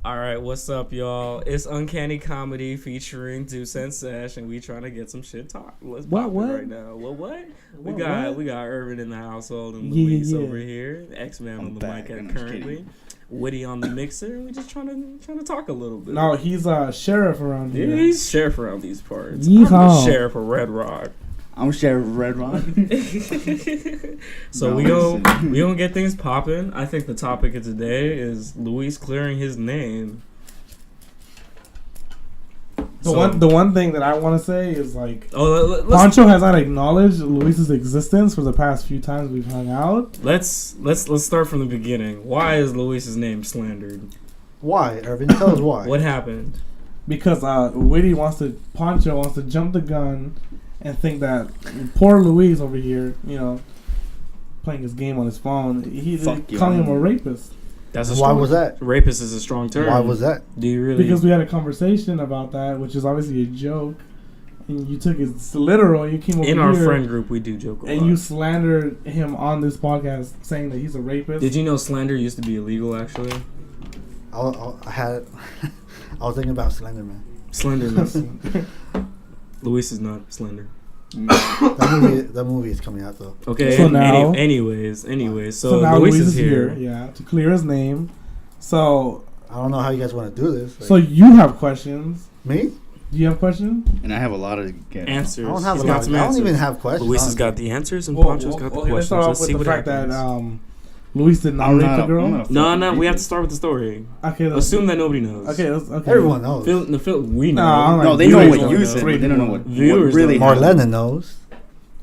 All right, what's up, y'all? It's Uncanny Comedy featuring Cent Sesh, and we trying to get some shit talk. Let's pop it right now. What? We got Irvin in the household and Luis over here. X-Man on the mic currently. Woody on the mixer, and we just trying to talk a little bit. No, he's a sheriff around here. Yeah, he's sheriff around these parts. Yeehaw. I'm the sheriff of Red Rock. I'm Sheriff of Red Rock. So we gonna get things popping. I think the topic of today is Luis clearing his name. The one thing that I want to say is like, Pancho has not acknowledged Luis's existence for the past few times we've hung out. Let's start from the beginning. Why is Luis's name slandered? Why, Irvin? Tell us why. What happened? Because Pancho wants to jump the gun and think that poor Luis over here, playing his game on his phone, he's calling him a rapist. Why was that? Rapist is a strong term. Why was that? Do you really? Because we had a conversation about that, which is obviously a joke, and you took it literal. You came over in here, our friend group, we do joke a lot. And you slandered him on this podcast, saying that he's a rapist. Did you know slander used to be illegal? Actually, I was thinking about Slenderman. Slenderman. Luis is not slender. That movie is coming out though. Okay. So now, anyways, so now Luis is here. Yeah, to clear his name. So I don't know how you guys want to do this. So you have questions? Me? Do you have questions? And I have a lot of answers. I don't have a lot. I don't even have questions. Luis has got the answers, and Pancho's got the questions. Let's start off with the fact that Luis did not rape the girl. No, we have to start with the story. Okay, assume that nobody knows. Okay. Everyone knows. We know. No, they know what you said. They don't know what viewers really. Marlena knows.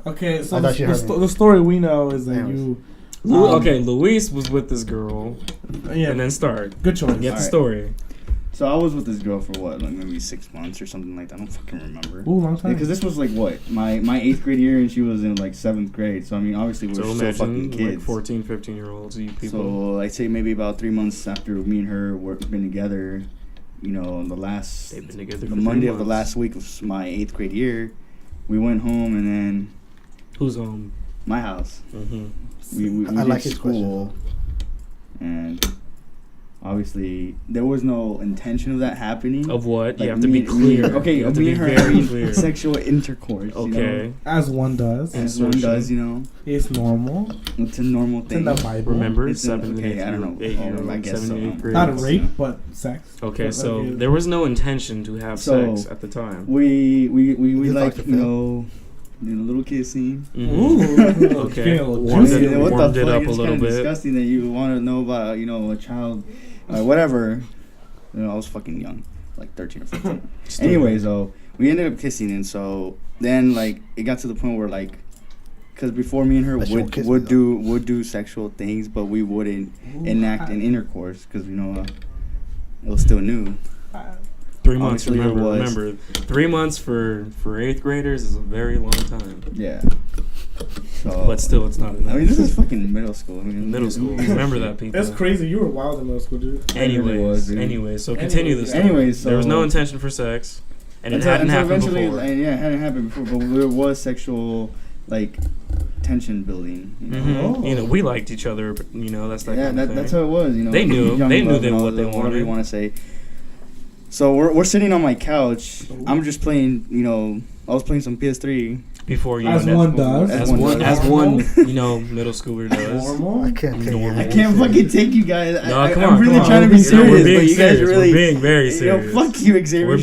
Okay, so the story we know is that you. Luis was with this girl. Yeah, and then start. Good choice. Get the story. So I was with this girl for what, like maybe 6 months or something like that. I don't fucking remember. Ooh, long time. Because this was like what, my 8th grade year, and she was in like 7th grade. So I mean, obviously we were still fucking kids. Like 14, 15-year-olds, you people. So I'd say maybe about 3 months after me and her been together, the Monday of the last week of my 8th grade year, we went home, and then. Who's home? My house. Mm-hmm. We I did like his school, and obviously there was no intention of that happening. Of what? Like you have to be clear. Okay, you have to be very clear. Sexual intercourse. Okay. As one does. As one does, It's normal. It's a normal thing. It's in the Bible. Remember, I don't know. I guess so. Not rape, but sex. Okay, so there was no intention to have sex at the time. We like, did a little kissing. Mm-hmm. Ooh, okay. Warmed it up a little bit. It's disgusting that you want to know about, a child, whatever. I was fucking young, like 13 or 14. Anyways, though, we ended up kissing, and so then, like, it got to the point where, like, because before me and her would do sexual things, but we wouldn't enact an intercourse because it was still new. 3 months. Remember, 3 months for 8th graders is a very long time. Yeah. So, but still, it's not enough. I mean, this is fucking middle school. Middle school. Remember that, people. That's crazy. You were wild in middle school, dude. Anyways, so continue the story. So there was no intention for sex, and it hadn't happened before. It hadn't happened before, but there was sexual, like, tension building. Mm-hmm. We liked each other. But, that's that. Yeah, kind of thing. That's how it was. They knew. They knew what they wanted. Whatever you want to say. So we're sitting on my couch. I'm just playing. I was playing some PS3 before as one does. As one middle schooler does. Normal. I can't fucking take you guys. I'm really trying to be serious. We're being serious. We're being very serious. Fuck you, Xavier.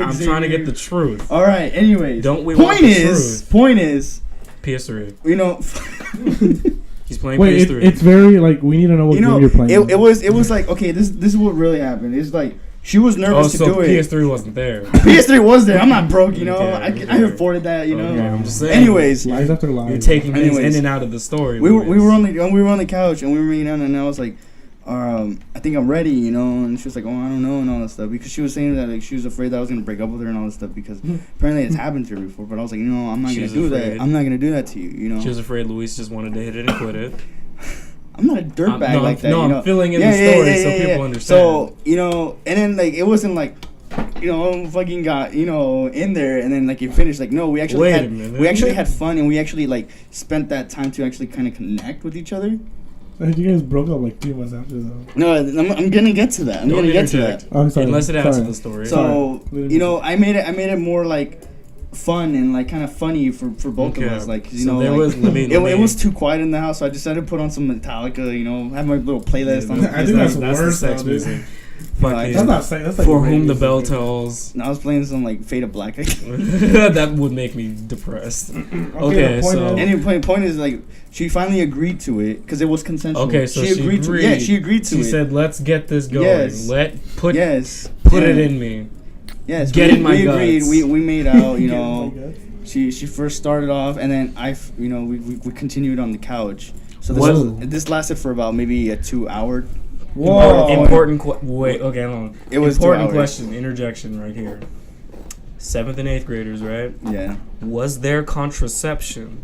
I'm trying to get the truth. All right. Anyways, don't we want the truth? Point is. PS3. He's playing PS3. It's very like we need to know what game you're playing. It was like, okay, this is what really happened. It's like she was nervous to do it. PS3 wasn't there. PS3 was there. I'm not broke, I afforded that, Okay, I'm just saying. Anyways, lies after lies. You're taking things in and out of the story. We were on the couch and we were making out, and I was like, I think I'm ready, and she was like, oh, I don't know, and all that stuff, because she was saying that like she was afraid that I was gonna break up with her and all that stuff, because apparently it's happened to her before. But I was like, I'm not gonna do that. I'm not gonna do that to you. She was afraid Luis just wanted to hit it and quit it. I'm not a dirtbag like that. No, I'm filling in the story so people understand. So, and then like it wasn't like, fucking got, in there and then like you finished. Like, no, we actually had fun, and we actually like spent that time to actually kind of connect with each other. You guys broke up like 3 months after though. No, I'm gonna get to that. I'm gonna get to that. Oh, sorry. Unless it adds to the story. So you know, I made it more like fun and like kind of funny for both of us. Like you know, there like, it was too quiet in the house, so I decided to put on some Metallica. You know, have my little playlist on. I think that's the worse, sex though, music. That's not saying. That's like For Whom the Bell Tolls. And I was playing some like Fade of Black. That would make me depressed. Okay, so point is like she finally agreed to it because it was consensual. Okay, so she agreed to it. Yeah, she agreed to it. She said, "Let's get this going. Yes. Put it in me. Yes, get in my guts." We made out. You know, she first started off, and then we continued on the couch. So this lasted for about maybe a 2 hour. Whoa! Wait. Okay, hold on. It was important question. Interjection right here. 7th and 8th graders, right? Yeah. Was there contraception?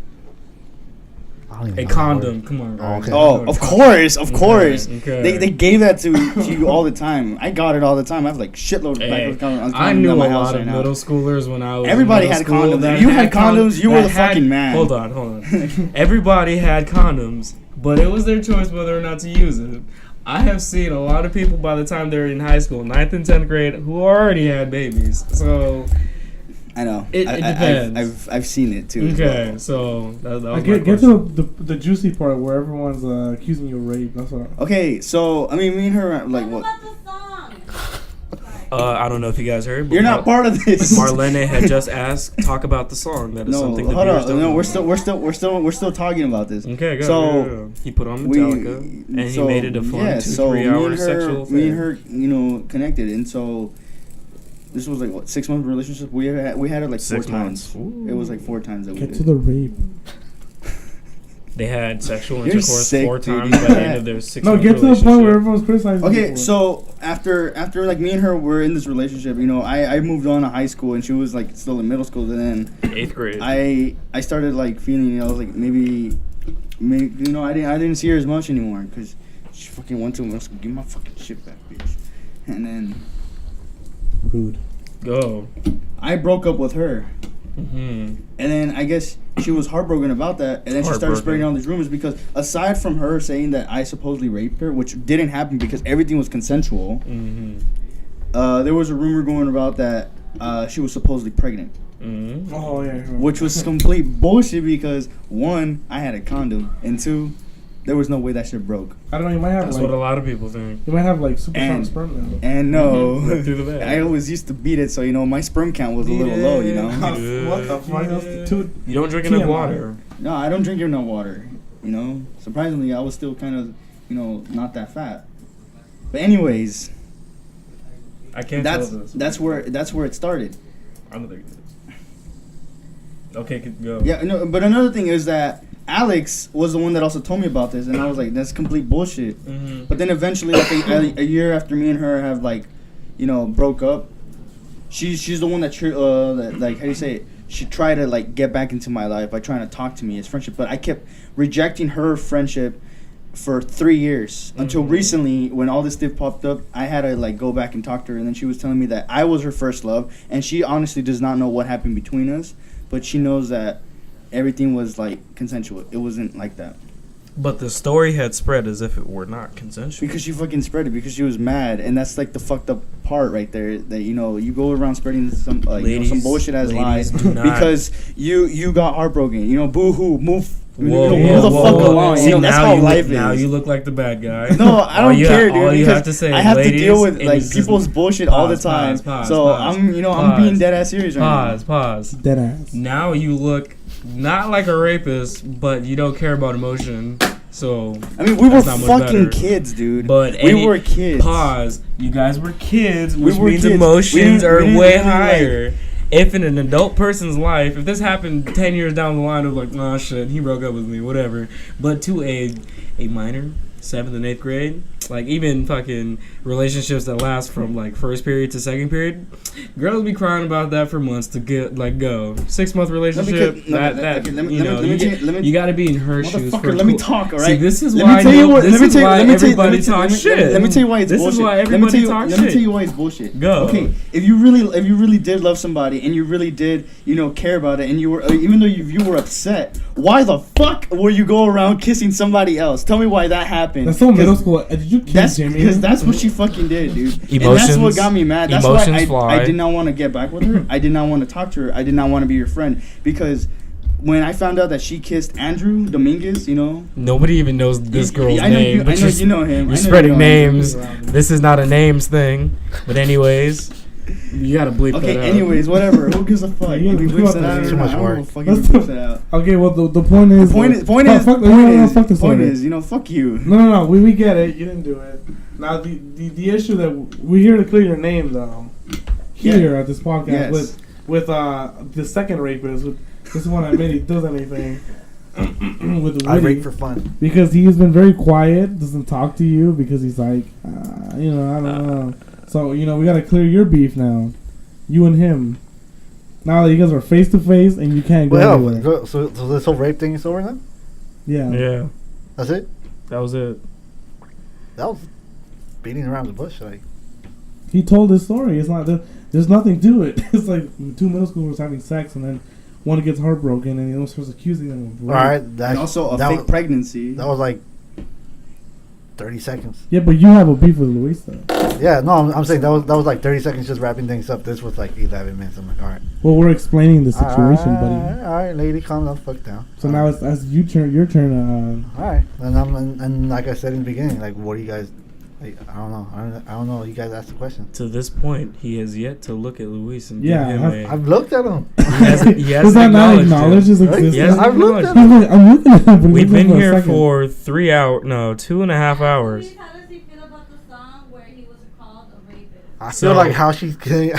A condom. Come on, guys. Okay. Oh, of course. Okay. They gave that to you all the time. I got it all the time. I have like shitload of back condoms. I knew a lot of middle schoolers when I was. Everybody had condoms. You had condoms. You were the fucking man. Hold on. Everybody had condoms, but it was their choice whether or not to use it. I have seen a lot of people by the time they're in high school, 9th and 10th grade, who already had babies. So I know. It depends. I've seen it too. Okay, so that was get to the juicy part where everyone's accusing you of rape. That's all. Okay, so I mean, me and her like what? I don't know if you guys heard. But You're not part of this. Marlene had just asked, talk about the song. That is something that viewers don't know. We're still talking about this. Okay, go. So he put on Metallica and he made it a fun 2-3 hour sexual thing. Me and her, connected, and so this was like what 6 month relationship. We had it like 4 times. It was like 4 times that we did. Get to the rape. They had sexual intercourse sick, 4 times dude. by the end of their 6 No, month get to the relationship. point where everyone's criticizing. Okay, so after like me and her were in this relationship, I moved on to high school and she was like still in middle school. And then 8th grade. I started like feeling, I was like maybe I didn't see her as much anymore because she fucking went to middle school. Give my fucking shit back, bitch. And then rude. Go. I broke up with her. Mm-hmm. And then I guess she was heartbroken about that, and then she started spreading all these rumors because aside from her saying that I supposedly raped her, which didn't happen because everything was consensual, there was a rumor going about that she was supposedly pregnant. Mm-hmm. Oh yeah. Which was complete bullshit because 1, I had a condom, and 2, there was no way that shit broke. I don't know. You might have That's what a lot of people think. You might have like super strong sperm now. And no, Right through the bag. I always used to beat it, so my sperm count was a little low. What the fuck? You don't drink enough water. No, I don't drink enough water. Surprisingly, I was still kind of not that fat. But anyways, I can't tell this. That's where it started. I don't think it is. Okay, go. Yeah, no, but another thing is that Alex was the one that also told me about this, and I was like, that's complete bullshit. Mm-hmm. But then eventually, like a year after me and her have broke up, she's the one that like, how do you say it? She tried to like get back into my life by trying to talk to me as friendship, but I kept rejecting her friendship for 3 years until recently when all this stuff popped up. I had to like go back and talk to her, and then she was telling me that I was her first love, and she honestly does not know what happened between us, but she knows that everything was like consensual. It wasn't like that. But the story had spread as if it were not consensual. Because she fucking spread it because she was mad, and that's like the fucked up part right there. That you go around spreading some some bullshit as lies because you got heartbroken. Boo hoo, move. Move the fuck along. See, that's how life is. Now you look like the bad guy. No, I don't care, dude. All you have to say, I have to deal with like people's bullshit all the time. So I'm being dead ass serious right now. Pause. Dead ass. Now you look not like a rapist, but you don't care about emotion. So I mean, we were fucking kids, dude. But we were kids. Pause. You guys were kids, which were means kids. emotions are way really higher. If in an adult person's life, if this happened 10 years down the line of like, nah, shit, he broke up with me, whatever. But to a minor, 7th and 8th grade, like even fucking relationships that last from like first period to second period, girls be crying about that for months to get like go 6-month relationship. You got to be in her shoes. Let me talk, all right? See, this is why everybody talks shit. Let me tell you why it's bullshit. This is why everybody talks shit. Let me tell you why it's bullshit. Go. Okay, if you really did love somebody and you really did, care about it, and you were even though you were upset, why the fuck were you go around kissing somebody else? Tell me why that happened. That's so middle school. Did you kiss Jimmy? Because that's what she fucking did, dude. Emotions, and that's what got me mad. That's why fly. I did not want to get back with her. I did not want to talk to her. I did not want to be your friend because when I found out that she kissed Andrew Dominguez, nobody even knows this girl's I know name. I know you know him. You're spreading names. This is not a names thing. But anyways, you gotta bleep that out. Okay, anyways, whatever. Who gives a fuck? If he bleeps it out, too much work. Bleeps it out. Okay, well the point is. The point is, fuck you. No. We get it. You didn't do it. Now the issue that we're here to clear your name though. Here at this podcast with the second rapist. This one I made he does anything. With I rape for fun because he's been very quiet. Doesn't talk to you because he's like, I don't know. So, we got to clear your beef now. You and him. Now that you guys are face to face and you can't go anywhere. So this whole rape thing is over then? Yeah. Yeah. That's it? That was it. That was beating around the bush. Like, he told his story. It's not there's nothing to it. It's like two middle schoolers having sex and then one gets heartbroken and the other starts accusing them of rape. All right. And also a fake pregnancy. That was like 30 seconds. Yeah, but you have a beef with Luis though. Yeah, no, I'm saying that was like 30 seconds just wrapping things up. This was like 11 minutes. I'm like, all right. Well, we're explaining the situation, buddy. All right, lady, calm the fuck down. So now it's your turn. All right, and like I said in the beginning, like, what do you guys? Like, I don't know. You guys asked the question. To this point, he has yet to look at Luis and I've looked at him. He has Does that not acknowledge his existence? Yes, I've looked at him. I'm looking at him. We've been here for 2.5 hours. How does he feel about the song where he was called a rapist? I feel like how she's getting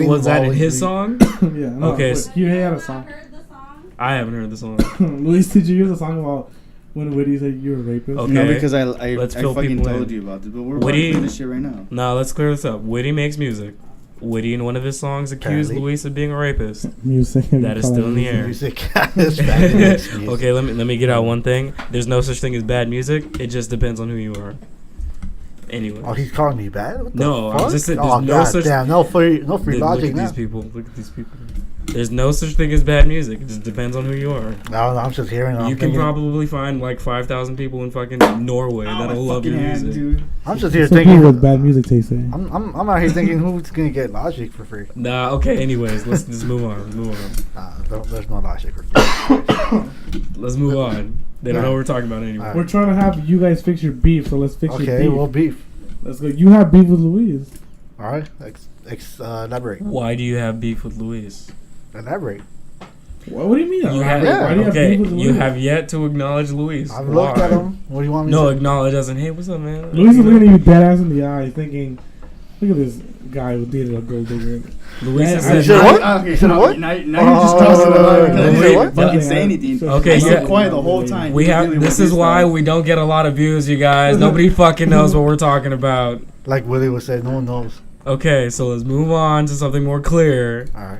was that in involved his song? Yeah. No, Okay. He had a song. Heard the song? I haven't heard the song. Luis, did you hear the song about when Whitty said you're a rapist? Okay. No, because I Let's I fill fucking people told in. you about this, but we're Whitty- about to this shit right now. No, let's clear this up. Whitty makes music. Whitty in one of his songs accused Apparently. Luis of being a rapist. Music. That is still in the air. Music. Music. Okay, let me get out one thing. There's no such thing as bad music. It just depends on who you are. Anyway. Oh, he's calling me bad? What the No, fuck? I'm just saying Oh, there's no God such. damn, no free Look logic at now. these people. Look at these people. There's no such thing as bad music. It just depends on who you are. No, I'm just hearing. You can probably find like 5,000 people in fucking Norway that'll love your music. Dude. I'm just here So thinking. what bad music taste say? I'm out here thinking who's gonna get logic for free. Nah, okay. Anyways, let's just move on. There's no logic for free. Let's move on. They don't know what we're talking about anymore. We're trying to have you guys fix your beef, so let's fix your Okay, beef. well, beef. Let's go. You have beef with Luis. All right, elaborate. Why do you have beef with Luis? Elaborate. What do you mean? You have, Yeah. Why do you have okay, beef with Luis? you have yet to acknowledge Luis. I've looked at him. What do you want me No, to say? acknowledge as in, hey, what's up, man? Luis is looking at you dead ass in the eye, thinking, "Look at this guy who dated a gold digger." Luis Yeah, has I said, said what? Okay, You said what? Now you're just crossing the line because I wait, didn't what? fucking say anything. Okay, I stayed yeah. quiet the whole time. we He was have. dealing This with is his why stuff. we don't get a lot of views, you guys. Nobody fucking knows what we're talking about. Like Willie would say, no one knows. Okay, so let's move on to something more clear, All right.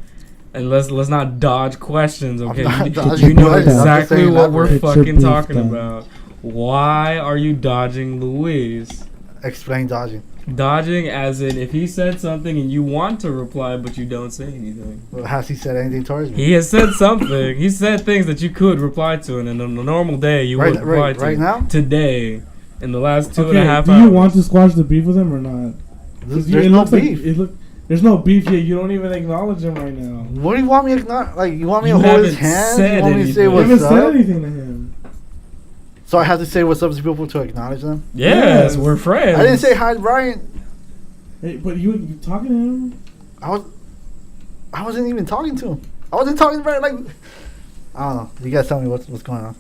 and let's not dodge questions. Okay, not you dodging know questions. I'm just exactly saying what we're elaborate. fucking Get your talking beef done. about. Why are you dodging Luis? Explain dodging. Dodging as in if he said something and you want to reply but you don't say anything. Well, has he said anything towards me? He has said something. He said things that you could reply to, and in a normal day you would reply to. Right now? Today, in the last 2.5 Okay, hours. do you want to squash the beef with him or not? 'Cause There's it no looks like- beef. there's no beef yet. You don't even acknowledge him right now. What do you want me to not like? You want me You to hold his haven't hand? said You want me to say anything. You haven't what's said up? anything to him. So I have to say what's up to people to acknowledge them? Yes, we're friends. I didn't say hi to Brian. Hey, but you talking to him? I wasn't even talking to him. I wasn't talking to Brian. Like, I don't know. You guys tell me what's going on.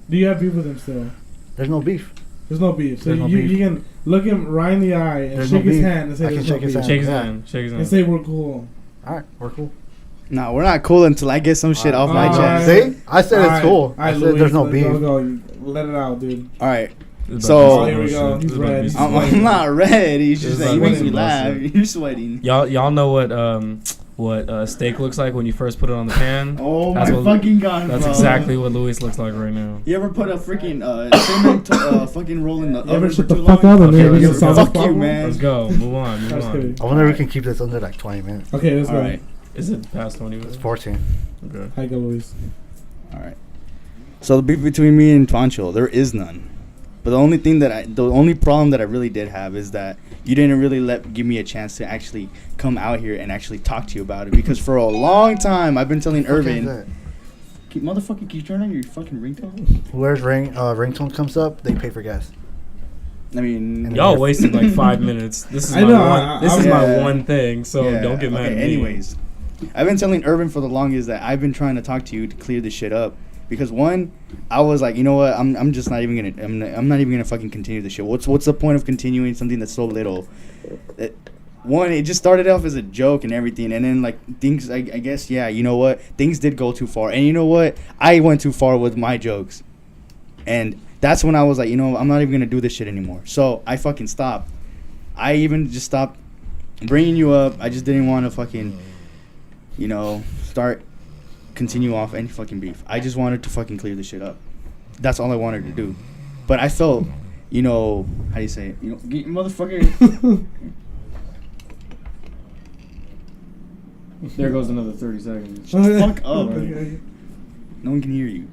Do you have beef with him still? There's no beef. There's no beef. So There's no you beef. you can look him right in the eye and There's shake no his beef. hand and say I can there's no shake his beef. hand. Shake his Yeah. hand. Shake his And hand. say we're cool. All right, we're cool. Nah, we're not cool until I get some shit off my Alright. chest. See? I said it's cool. I Alright, said there's no Luis, beef. Go. Let it out, dude. All right. So here we go. He's red. I'm not red. He's just like he makes me bullshit. laugh. You're sweating. Y'all know what steak looks like when you first put it on the pan? Oh That's my fucking god, That's bro. exactly what Luis looks like right now. You ever put a freaking cinnamon fucking roll in the You ever oven for shut the too fuck long? up and Okay, then let's solve fuck the you, problem? man. Let's go. Move on. Move Just on. kidding. I wonder if we can keep this under like 20 minutes. Okay, let's All go. right. Is it past 20 It's minutes? 14. Okay. Hi, go, Luis. All right. So the beef between me and Pancho, there is none. But the only problem that I really did have is that you didn't really give me a chance to actually come out here and actually talk to you about it. Because for a long time, I've been telling Irvin, motherfucker, can you turn on your fucking ringtone? Where's ringtone comes up, they pay for gas. I mean, Y'all wasted like 5 minutes. This is I my know, one. This is yeah. my one thing. So yeah, don't get mad okay, at me. anyways, I've been telling Irvin for the longest that I've been trying to talk to you to clear this shit up. Because one, I was like, you know what? I'm just not even gonna. I'm not even gonna fucking continue this shit. What's the point of continuing something that's so little? One, it just started off as a joke and everything, and then like things. I guess yeah. You know what? Things did go too far, and you know what? I went too far with my jokes, and that's when I was like, you know, I'm not even gonna do this shit anymore. So I fucking stopped. I even just stopped bringing you up. I just didn't want to fucking, you know, continue off any fucking beef. I just wanted to fucking clear this shit up. That's all I wanted to do. But I felt, you know, how do you say it? You know, motherfucker. There goes another 30 seconds. Shut the fuck up. Okay. No one can hear you.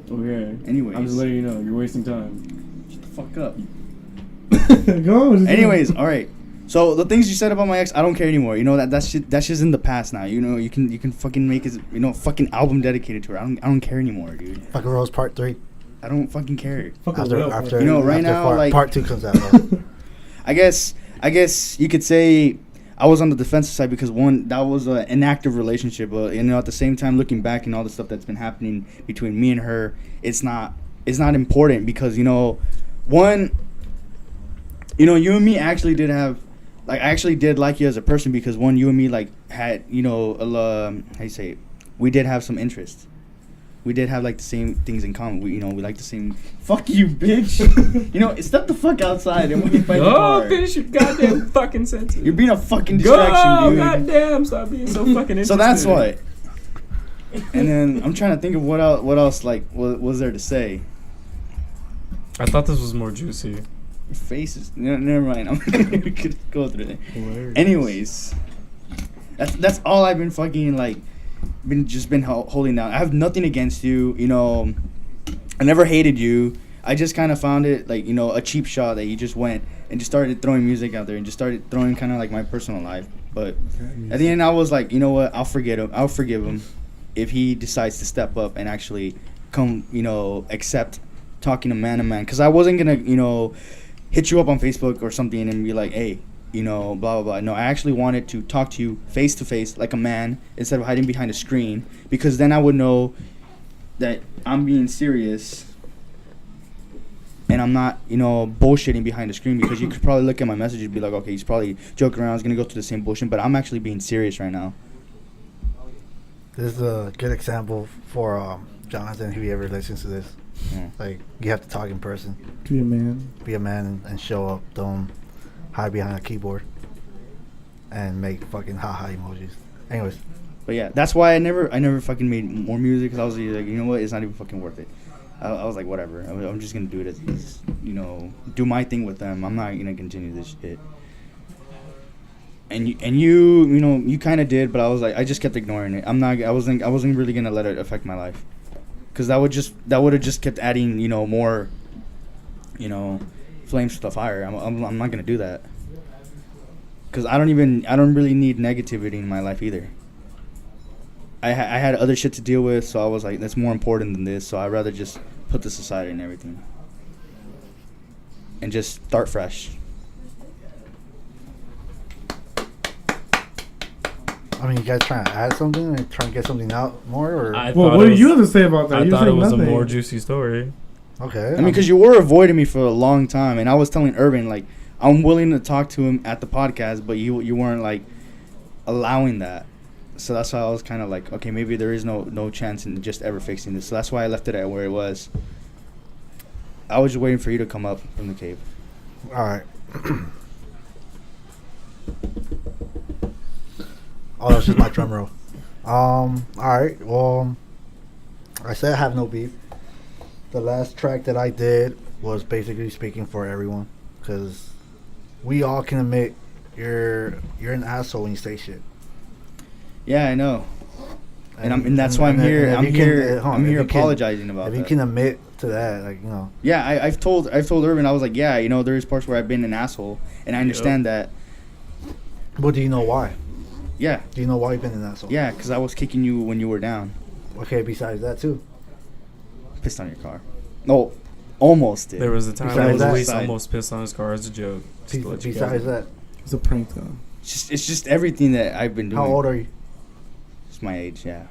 Okay. Anyways. I'm just letting you know. You're wasting time. Shut the fuck up. Go. Anyways, all right. So the things you said about my ex, I don't care anymore. You know that's just in the past now. You know you can fucking make his fucking album dedicated to her. I don't care anymore, dude. Fucking Rose Part 3. I don't fucking care. After You know, right after now, like- Part 2 comes out. Though. I guess you could say I was on the defensive side because one, that was an inactive relationship, but you know, at the same time, looking back and all the stuff that's been happening between me and her, it's not important because, you know, one, you know, you and me actually did have, like, I actually did like you as a person because one, you and me like had, you know, how do you say it? We did have some interests. We did have like the same things in common. We like the same. Fuck you, bitch. You know, step the fuck outside and we can fight the car. Finish your goddamn fucking sentence. You're being a fucking distraction, dude. Goddamn, stop being so fucking interested. So that's what. And then I'm trying to think of what else like was there to say. I thought this was more juicy. Your face is never mind. I'm gonna go through it. Hilarious. Anyways, that's all I've been fucking like. Been holding down. I have nothing against you. You know, I never hated you. I just kind of found it like, you know, a cheap shot that you just went and just started throwing music out there and just started throwing kind of like my personal life. But at the end, I was like, you know what? I'll forgive him if he decides to step up and actually come, you know, accept talking to man. Because I wasn't gonna, you know, hit you up on Facebook or something and be like, hey, you know, blah, blah, blah. No, I actually wanted to talk to you face to face like a man instead of hiding behind a screen, because then I would know that I'm being serious and I'm not, you know, bullshitting behind the screen, because you could probably look at my messages and be like, okay, he's probably joking around, he's going to go through the same bullshit, but I'm actually being serious right now. This is a good example for Jonathan, if he ever listens to this. Yeah. Like, you have to talk in person. Be a man. Be a man and show up. Don't hide behind a keyboard and make fucking haha emojis. Anyways. But yeah, that's why I never fucking made more music, because I was like, you know what, it's not even fucking worth it. I was like, whatever. I'm just gonna do it as, you know, do my thing with them. I'm not gonna continue this shit. And you know, you kind of did, but I was like, I just kept ignoring it. I wasn't really gonna let it affect my life, because that would have just kept adding, you know, more, you know, flames to the fire. I'm not gonna do that, because I don't really need negativity in my life either. I had other shit to deal with, so I was like, that's more important than this, so I'd rather just put this aside and everything and just start fresh. I mean, you guys trying to add something and trying to get something out more, or Well, what do you have to say about that? I You thought said it was nothing. a more juicy story. okay? I mean, because you were avoiding me for a long time, and I was telling Irvin, like, I'm willing to talk to him at the podcast, but you weren't, like, allowing that. So that's why I was kind of like, okay, maybe there is no chance in just ever fixing this. So that's why I left it at where it was. I was just waiting for you to come up from the cave. All right. Oh, that's just my drum roll. All right. Well, I said I have no beef. The last track that I did was basically speaking for everyone, because we all can admit you're an asshole when you say shit. Yeah, I know. And that's why I'm here. I'm here apologizing about that. If you can admit to that, like, you know. Yeah, I've told Irvin, I was like, yeah, you know, there's parts where I've been an asshole, and I understand that. But do you know why? Yeah. Do you know why you've been an asshole? Yeah, because I was kicking you when you were down. Okay, besides that too. Pissed on your car. No, almost did. There was a time when Luis almost pissed on his car as a joke. Besides that. It's a prank though. It's just everything that I've been doing. How old are you? It's my age, yeah.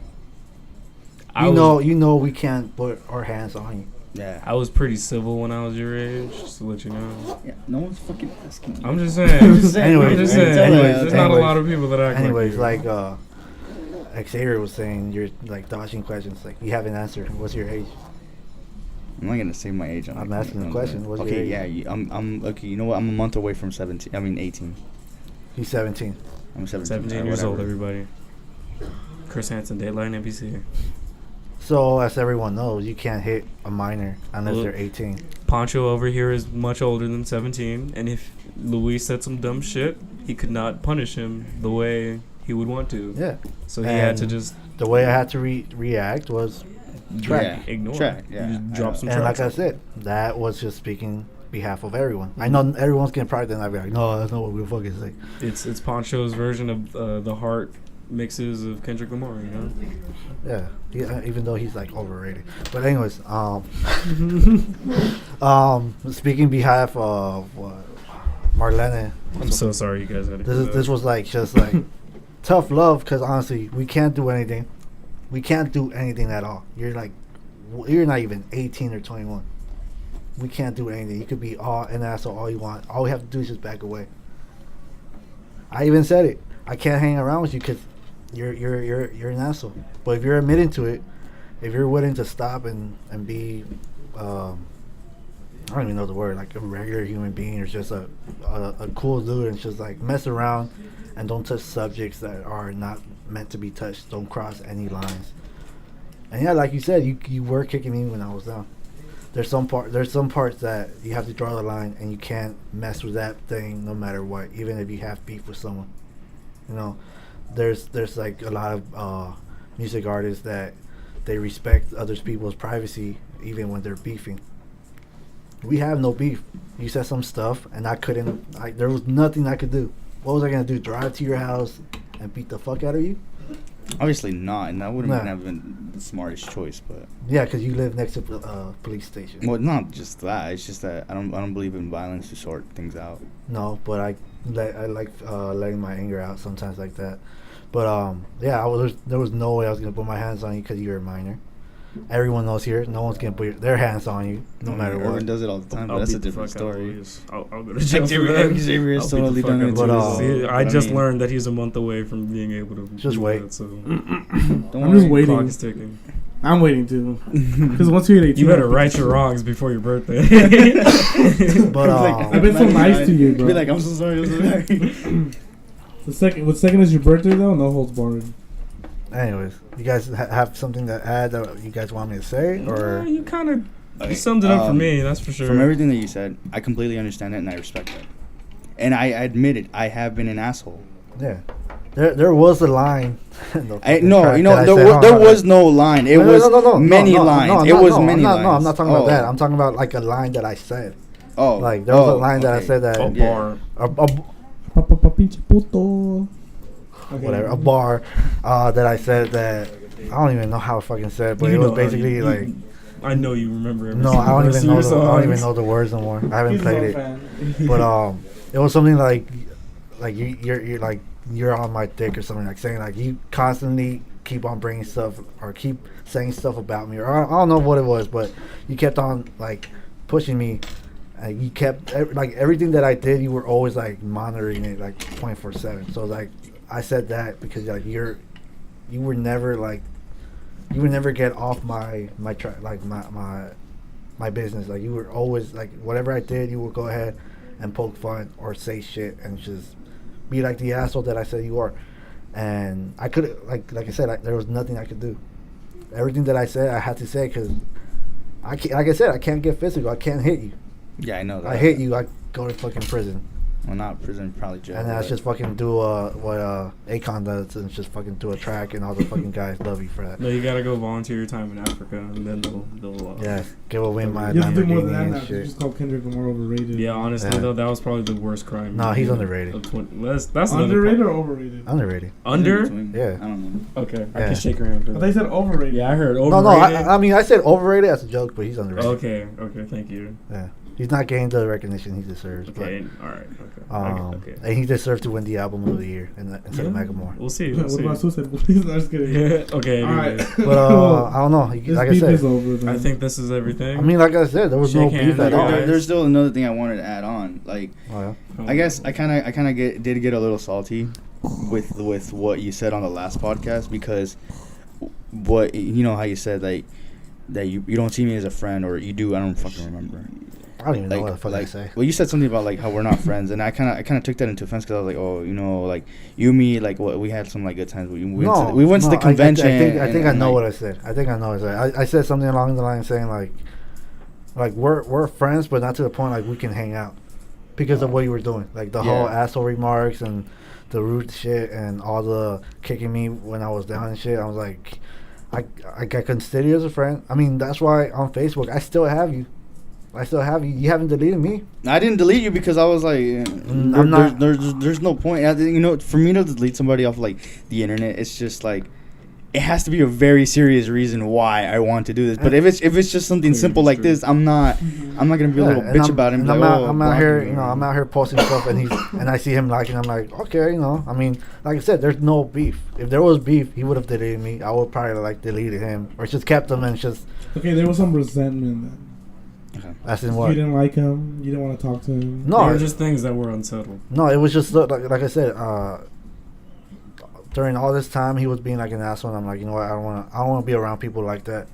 You know we can't put our hands on you. Yeah. I was pretty civil when I was your age, just to let you know. Yeah, no one's fucking asking me. I'm just saying. Anyways, there's not a lot of people that act anyways, like you. like Xavier was saying, you're like dodging questions. Like, you haven't answered. What's your age? I'm not gonna say my age. I'm asking the question. What's your age? Yeah. I'm okay. You know what? I'm a month away from 17. I mean 18. He's 17. I'm 17. 17 years old, everybody. Chris Hansen, Dateline NBC. So, as everyone knows, you can't hit a minor unless they're 18. Poncho over here is much older than 17, and if Luis said some dumb shit, he could not punish him the way he would want to. Yeah. So he had to just... The way I had to react was track. Yeah. Ignore. Track, yeah. Just drop some And tracks. like I said, that was just speaking behalf of everyone. I know everyone's getting pride, then I'd be like, no, that's not what we fucking say. It's Poncho's version of the Heart mixes of Kendrick Lamar, you know? Yeah, even though he's like overrated. But anyways, speaking behalf of Marlene. I'm so sorry you guys had to This was like just like tough love, because honestly, we can't do anything. We can't do anything at all. You're not even 18 or 21. We can't do anything. You could be an asshole all you want. All we have to do is just back away. I even said it. I can't hang around with you because you're an asshole. But if you're admitting to it, if you're willing to stop and be, I don't even know the word, like a regular human being, or just a cool dude, and just like mess around and don't touch subjects that are not meant to be touched. Don't cross any lines. And yeah, like you said, you were kicking me when I was down. There's some parts that you have to draw the line, and you can't mess with that thing no matter what, even if you have beef with someone. You know, there's like a lot of music artists that they respect other people's privacy even when they're beefing. We have no beef. You said some stuff, and there was nothing I could do. What was I gonna do? Drive to your house and beat the fuck out of you? Obviously not, and that wouldn't have been the smartest choice. But yeah, because you live next to a police station. Well, not just that. It's just that I don't believe in violence to sort things out. No, but I like letting my anger out sometimes like that. But yeah, there was no way I was gonna put my hands on you because you're a minor. Everyone knows here, no one's gonna put their hands on you, no matter what. Everyone does it all the time, but that's a different story. I'll go to jail for that. Xavier's totally done it too. I just learned that he's a month away from being able to just wait. That, so. I'm just waiting. Clock is ticking. I'm waiting too. Because once you hit 18, you better right your wrongs before your birthday. But I've been so nice to you, bro. Be like, I'm so sorry. The second is your birthday though. No holds barred. Anyways, you guys have something to add that you guys want me to say, or you kind of summed it up for me. That's for sure. From everything that you said, I completely understand it and I respect it. And I admit it. I have been an asshole. Yeah, there was a line. There was no line. It was many lines. It was many lines. No, I'm not talking about that. I'm talking about like a line that I said. Oh, like there was a line that I said that a bar. Whatever, a bar that I said that I don't even know how I fucking said, but it was basically like. I know you remember. No, I don't even know the words no more. I haven't played it, but it was something like you're on my dick or something, like saying like you constantly keep on bringing stuff or keep saying stuff about me, or I don't know what it was, but you kept on like pushing me. You kept like everything that I did, you were always like monitoring it like 24/7. So like I said that because like you would never get off my track, like my my business. Like, you were always, like, whatever I did, you would go ahead and poke fun or say shit and just be like the asshole that I said you are. And I could, like I said, there was nothing I could do. Everything that I said, I had to say because, like I said, I can't get physical. I can't hit you. Yeah, I know that. I hit you, I go to fucking prison. Well, not prison, probably jail. And then I just fucking do what Akon does and just fucking do a track and all the fucking guys love you for that. No, you gotta go volunteer your time in Africa and then they'll yeah, give away my you have to do more than Lamborghini that. and You shit. just call Kendrick Lamar overrated. Yeah, honestly though, that was probably the worst crime. No, he's underrated. That's underrated or overrated? Underrated. Under? Yeah. I don't know. Okay, I Yeah. can shake your hand. I thought you said overrated. Yeah, I heard No, overrated. I mean, I said overrated as a joke, but he's underrated. Okay, thank you. Yeah. He's not getting the recognition he deserves. Okay, alright, okay. And he deserved to win the album of the year instead of Macklemore. We'll see. What about Suicide Boys? I'm just kidding. Yeah, okay, All right. But I don't know. This Like I beef said, is over, man. I think this is everything. I mean, like I said, there was no Shake beef hands, at all. guys. There's still another thing I wanted to add on. Like, Oh, yeah. I guess I kind of did get a little salty with what you said on the last podcast because what you know how you said like that you don't see me as a friend or you do. I don't fucking remember. I don't even know what the fuck I say. Well, you said something about like how we're not friends, and I kind of took that into offense because I was like, oh, you know, like you and me, like we had some like good times. We went to the convention. I think I know what I said. I said something along the line saying like we're friends, but not to the point like we can hang out because of what you were doing, like the whole asshole remarks and the rude shit and all the kicking me when I was down and shit. I was like, I consider you as a friend. I mean, that's why on Facebook I still have you. You haven't deleted me. I didn't delete you because I was like, there's no point. You know, for me to delete somebody off like the internet, it's just like it has to be a very serious reason why I want to do this. But if it's just something simple like this, I'm not gonna be a little bitch about it. I'm out here posting stuff, and I see him liking. I'm like, okay, you know. I mean, like I said, there's no beef. If there was beef, he would have deleted me. I would probably like deleted him or just kept him and just. Okay, there was some resentment then. Okay. That's in what? You didn't like him. You didn't want to talk to him. No, there were just things that were unsettled. No, it was just like I said. During all this time, he was being like an asshole. And I'm like, you know what? I don't want to be around people like that.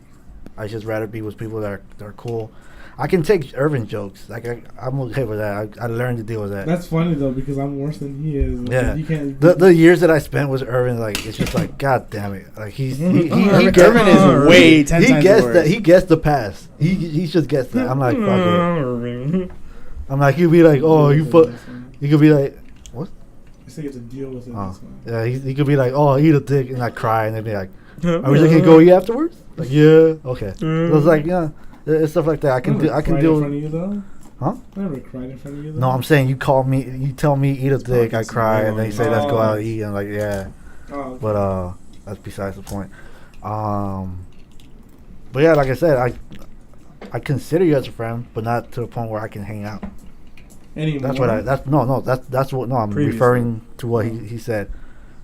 I just rather be with people that are cool. I can take Irvin jokes. Like I'm okay with that. I learned to deal with that. That's funny though because I'm worse than he is. Yeah, you can't. The years that I spent with Irvin, like it's just like, God damn it! Like Irvin is way 10 times worse. He gets the pass. He just gets that. I'm like, fuck it. I'm like, he'd be like, oh, you put. He could be like, what? I say you have to deal with it. Oh. Yeah, he could be like, oh, eat a dick, and I cry, and they'd be like, are we just gonna go eat afterwards? Like, yeah, okay. So it's like, yeah, it's stuff like that. I can deal. In front of you though? Huh? I never cried in front of you though. No, I'm saying you call me, you tell me eat a dick, I cry, and then you say let's go out and eat, and I'm like, yeah. Oh, okay. But that's besides the point. But yeah, like I said, I consider you as a friend, but not to the point where I can hang out. Anymore? That's what I'm Previously. referring to what he said.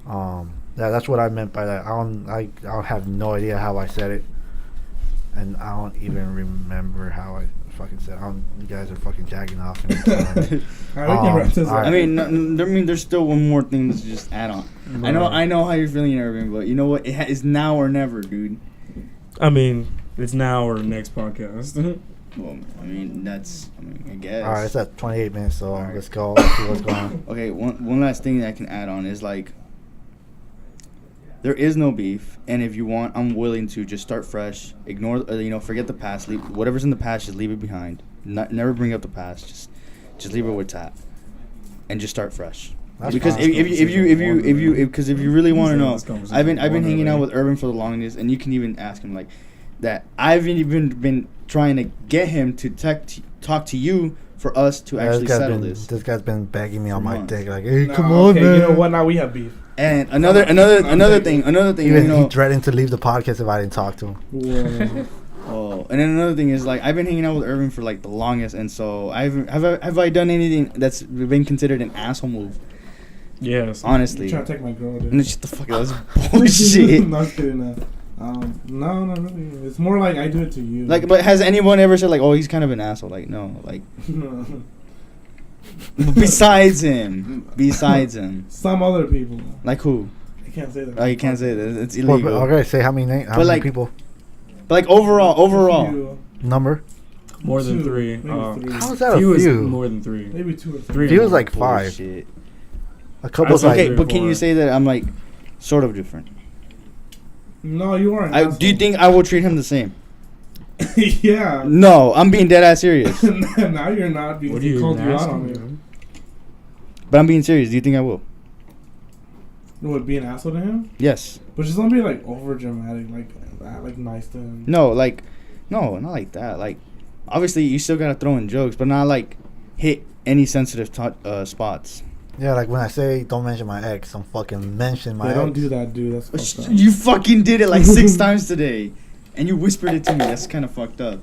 Yeah, that's what I meant by that. I have no idea how I said it, and I don't even remember how I fucking said. You guys are fucking jagging off. I mean, there's still one more thing to just add on. Right. I know how you're feeling, Irvin, but you know what? It is now or never, dude. I mean, it's now or next podcast. Well, I guess. All right, it's at 28 minutes, so All right. let's go. Let's see what's going on. Okay, one last thing that I can add on is like, there is no beef, and if you want, I'm willing to just start fresh. Ignore, forget the past. Leave whatever's in the past, just leave it behind. Never bring up the past. Just leave it where it's at, and just start fresh. That's Because fine. if you really want to know, This conversation I've been one hanging out already. with Urban for the longest, and you can even ask him like that. I've even been trying to get him to talk to you for us to actually settle this. This guy's been begging me on For my months. dick, like, hey, Nah, come on, okay, man. You know what? Now we have beef. And another thing, Even he threatened to leave the podcast if I didn't talk to him. Whoa. Oh, and then another thing is like I've been hanging out with Irvin for like the longest, and so have I done anything that's been considered an asshole move? Yes. Honestly, You trying to take my girl, dude. and it's just the fuck that's bullshit. No, I'm just kidding. No, really. It's more like I do it to you. Like, but has anyone ever said like, oh, he's kind of an asshole? Like, no, like. Besides him. Some other people. Like who? I can't say that. Oh, you can't say that. It's illegal. Okay, say how many names? How many like- people? But like overall. You- Number? More than Two, three. maybe three. How is that a Few is few? more than three. Maybe 2 or 3. Three. Few is like 5. Bullshit. A couple's I'd like say Okay, but can you say that I'm like sort of different? No, you aren't. Do you think I will treat him the same? Yeah. No, I'm being dead ass serious. Now you're not What because are he you called you out asking on me? it. But I'm being serious. Do you think I will? You would be an asshole to him? Yes. But just don't be like over dramatic, like that, like nice to him. No, like, no, not like that. Like, obviously you still gotta throw in jokes, but not like hit any sensitive spots. yeah, like when I say don't mention my ex, I'm fucking mention my Yeah, ex. don't do that, dude. That's fucked up. You fucking did it like 6 times today, and you whispered it to me. That's kind of fucked up.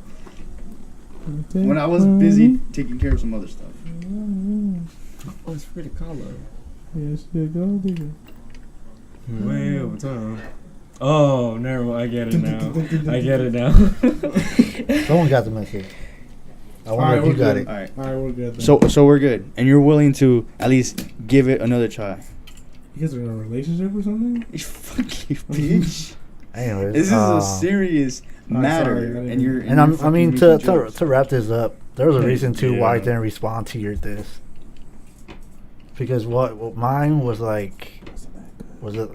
When I was busy taking care of some other stuff. Oh, it's free to color. Yes, you go, nigga. Way over time. Oh, never mind. I get it now. I get it now. Someone got the message. I wonder Alright, if you we're got good. it. All right. Alright, we're good then. So we're good, and you're willing to at least give it another try. You guys are in a relationship or something? You fucking bitch. Anyways, This is a serious matter, sorry, I didn't- and you're. and I fucking mean making to jokes. to wrap this up, there was a reason too why I Yeah. didn't respond to your this. Because what mine was like, was it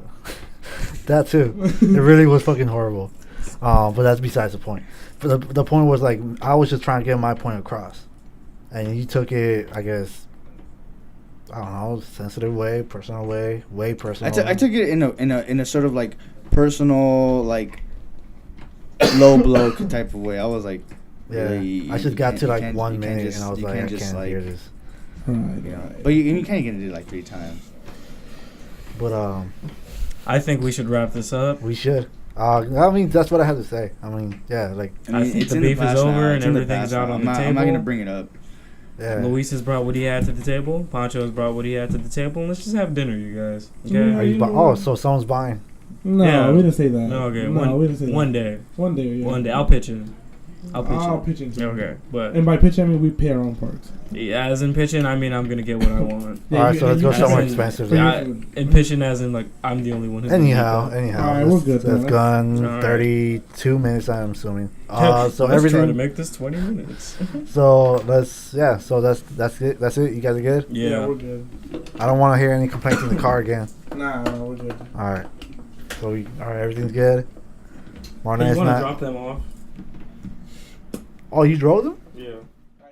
that too? It really was fucking horrible. But that's besides the point. But the point was like I was just trying to get my point across, and you took it, I guess, I don't know, sensitive way, personal way, way personal. I took it in a sort of like personal, like low blow type of way. I was like, yeah, really, I just got to you like can't- 1 you can't minute, just- and I was you like, can't I just, can't like, hear this. Right. you know, but you can't get it like 3 times. But I think we should wrap this up. we should. I mean, that's what I had to say. I mean, yeah, like, I think it's the in beef is past over now. and It's in the everything's past out now. on the I'm not table. gonna bring it up. yeah. Luis has brought what he had to the table. Pancho has brought what he had to the table. And let's just have dinner, you guys. Okay? Yeah. Are you oh, so someone's buying. No, Yeah. we didn't say that. No, okay. No, we didn't say that. One day. One day, yeah. One day. I'll pitch in. I'll pitch in. into it. Okay. But And by pitching, I mean we pay our own parts. yeah, as in pitching, I mean I'm going to get what I want. Yeah, All right, you- so let's you- go as somewhere in- expensive. Yeah, then. and pitching as in like I'm the only one who's Anyhow. All right, we're good then. That's gone All right. 32 minutes, I'm assuming. So Let's try to everything. make this 20 minutes. So let's so that's it. That's it. You guys are good. Yeah. we're good. I don't want to hear any complaints in the car again. Nah, we're good. All right. So all right, everything's good. Hey, Morning you is want to not. drop them off? Oh, you drove them? Yeah.